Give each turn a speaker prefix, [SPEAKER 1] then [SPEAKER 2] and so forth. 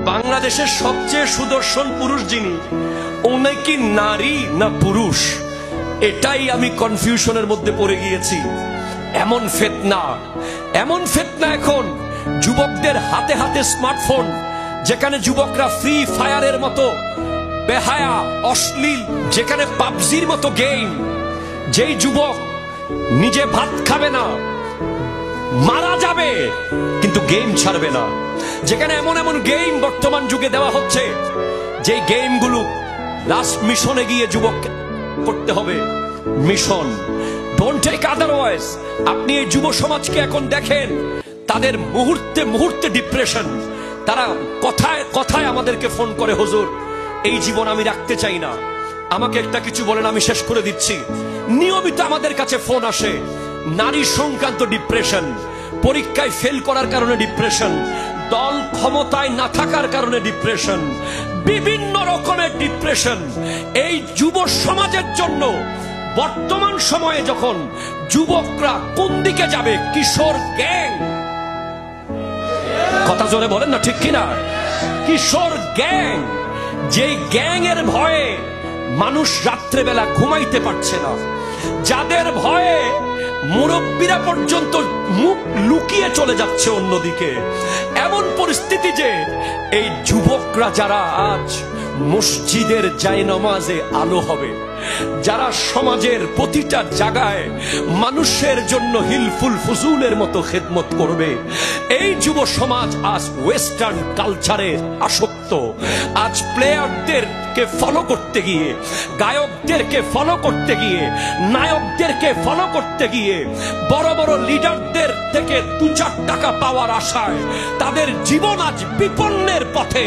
[SPEAKER 1] বাংলাদেশের সবচেয়ে সুদর্শন পুরুষ যিনি, উনি কি নারী না পুরুষ, এটাই আমি কনফিউশনের মধ্যে পড়ে গিয়েছি। এমন ফিতনা এখন যুবকদের হাতে হাতে স্মার্টফোন, যেখানে যুবকরা ফ্রি ফায়ারের মতো বেহায়া অশ্লীল, যেখানে পাবজির মতো গেম, যেই যুবক নিজে ভাত খাবে না, মারা যাবে কিন্তু গেম ছাড়বে না, যেখানে এমন এমন গেম বর্তমান যুগে দেওয়া হচ্ছে, যে গেমগুলো লাস্ট মিশনে গিয়ে যুবক করতে হবে মিশন, ডোন্ট টেক আদারওয়াইজ। আপনি এই যুব সমাজকে এখন দেখেন, তাদের মুহূর্তে মুহূর্তে ডিপ্রেশন। তারা কথায় কথায় আমাদেরকে ফোন করে, হুজুর এই জীবন আমি রাখতে চাই না, আমাকে একটা কিছু বলেন, আমি শেষ করে দিচ্ছি। নিয়মিত আমাদের কাছে ফোন আসে, নারী সংক্রান্ত ডিপ্রেশন, পরীক্ষায় ফেল করার কারণে ডিপ্রেশন, দল ক্ষমতায় না থাকার কারণে ডিপ্রেশন, বিভিন্ন রকমের ডিপ্রেশন। এই যুব সমাজের জন্য বর্তমান সময়ে যখন যুবকরা কোন দিকে যাবে, কিশোর গ্যাং, কথা জোরে বলেন না ঠিক কিনা, কিশোর গ্যাং, যেই গ্যাং এর ভয়ে মানুষ রাত্রেবেলা ঘুমাইতে পারছে না, যাদের ভয়ে মুরব্বীরা পর্যন্ত মুখ লুকিয়ে চলে যাচ্ছে অন্যদিকে। এমন পরিস্থিতি যে এই যুবকরা যারা আজ মসজিদের জায়নামাজে আলো হবে, যারা সমাজের প্রতিটা জায়গায় মানুষের জন্য হিলফুল ফুজুলের মতো খেদমত করবে, এই যুব সমাজ আজ ওয়েস্টার্ন কালচারে আসক্ত। আজ প্লেয়ারদেরকে ফলো করতে গিয়ে, গায়কদেরকে ফলো করতে গিয়ে, নায়কদেরকে ফলো করতে গিয়ে, বড় বড় লিডারদের থেকে 2-4 টাকা পাওয়ার আশায় তাদের জীবন আজ বিপন্নের পথে।